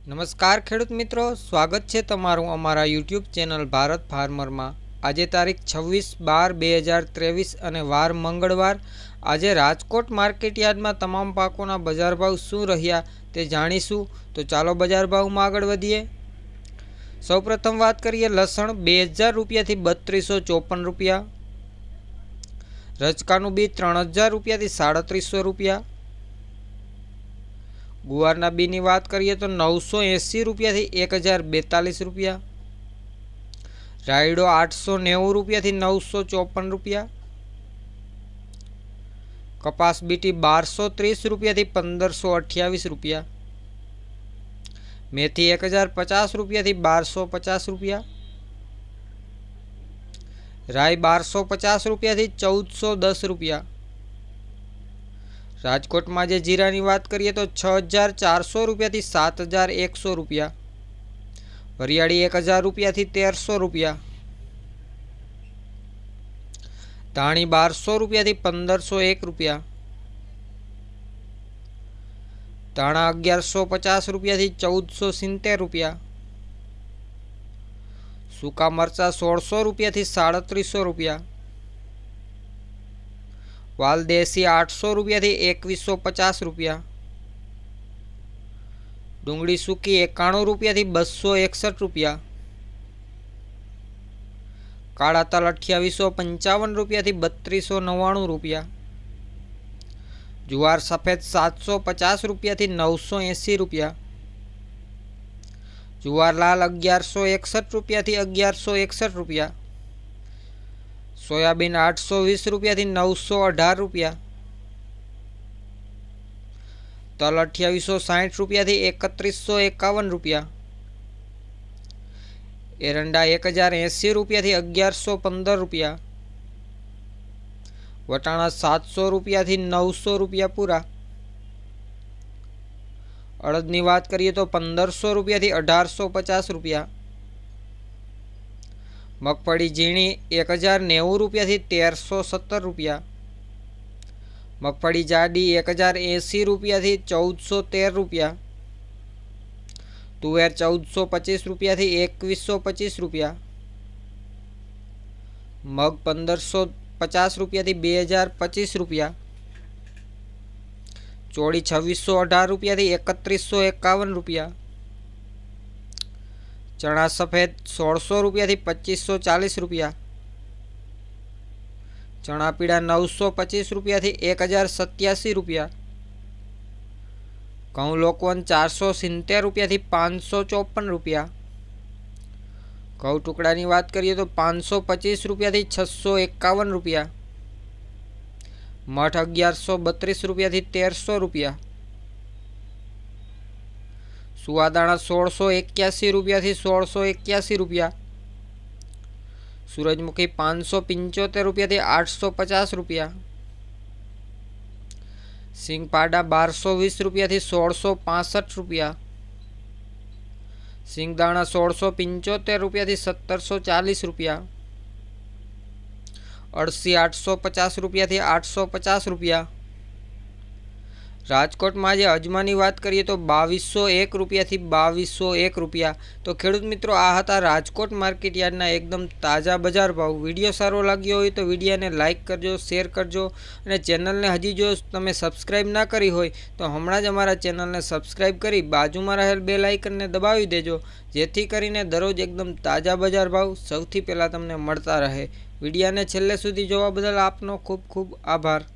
નમસ્કાર ખેડૂત મિત્રો, સ્વાગત છે તમારું અમારા યુટ્યુબ ચેનલ ભારત ફાર્મરમાં। આજે તારીખ 26/12/2023 અને વાર મંગળવાર। આજે રાજકોટ માર્કેટ યાર્ડમાં તમામ પાકોના બજાર ભાવ શું રહ્યા તે જાણીશું। તો ચાલો બજાર ભાવમાં આગળ વધીએ। સૌપ્રથમ વાત કરીએ લસણ 2000 રૂપિયાથી 3254 રૂપિયા, રચકાનું બી 3000 રૂપિયાથી 3700 રૂપિયા, गुवारना बी बात करिए तो 980 रुपया थी 1042 रुपया, रायडो 890 रुपया थी 954 रुपया, कपास बीटी 1230 रुपया थी 1528 रुपया, मेथी 1050 रुपया थी 1250 रुपया, राय 1250 रुपया थी 1410 रुपया। राजकोट में जे जीरा की बात करिए तो 6400 रुपया थी 7100 रुपया, वरियाड़ी 1000 रुपया थी 1300 रुपया, धाणी 1200 रुपया थी 1501 रुपया, धाणा 1150 रुपया थी 1470 रुपया, सूका मरचा 1600 रुपया थी 3700 रुपया, वाल देसी 800 रुपया थी 2150 रुपया, डूंगળી सूकी 91 रुपया थी 261 रुपया, काळा तल 2855 रुपया थी 3299 रुपया, जुवार सफेद 750 रुपया थी 980 रुपया, जुवार लाल 1161 रुपया थी 1161 रुपया, सोयाबीन 820 रुपया थी 918 रुपया, तल 2860 रुपया थी 3151 रुपया, एरंडा 1080 रुपया थी 1115 रुपया, वटाणा 700 रुपया थी 900 रुपया पूरा, अड़द की बात करिए तो 1500 रुपया थी 1850 रुपया, मगफड़ी झीणी 1090 रुपया थी 1370 रुपया, मगफड़ी जाडी 1080 रुपया थी 1413 रुपया, तुवेर 1425 रुपया थी 2125 रुपया, मग 1550 रुपया थी 2025 रुपया, चोड़ी 2618 रुपया थी 3151 रुपया, चना सफेद 1600 रुपया थी 2540 रुपया, चना पीड़ा 925 रुपया थी 1087 रुपया, घऊं लोकवन 470 रुपया थी 554 रुपया, घऊं टुकड़ा की बात करिए तो 525 रुपया थी 651 रुपया, मठ 1132 रुपया थी 1300 रुपया, सुवादाणा 1681 रुपया थी 1681 रुपया, सूरजमुखी 575 रुपया थी 850 रुपया, सिंगपाड़ा 1220 रुपया थी 1665 रुपया, सिंगदाणा 1675 रुपया थी 1740 रुपया, अड़सी 850 रुपया थी 850 रुपया। राजकोट में आज अजमा की बात करिए तो 2201 रुपया थी 2201 रुपया। तो खेडूत मित्रों आ हता राजकोट मार्केट यार्डना एकदम ताजा बजार भाव। विडियो सारो लाग्यो होय तो विडियो ने लाइक करजो, शेर करजो और चेनल ने हजी जो तमे सब्सक्राइब ना करी होय तो हमणां ज अमारा चेनल ने सब्सक्राइब करी बाजू में रहेल बेल आइकन ने दबावी देजो, जेथी करीने दररोज एकदम ताजा बजार भाव सौथी पहला तमने मळता रहे। विडियो ने छेल्ले सुधी जोवा बदल आपनो खूब खूब आभार।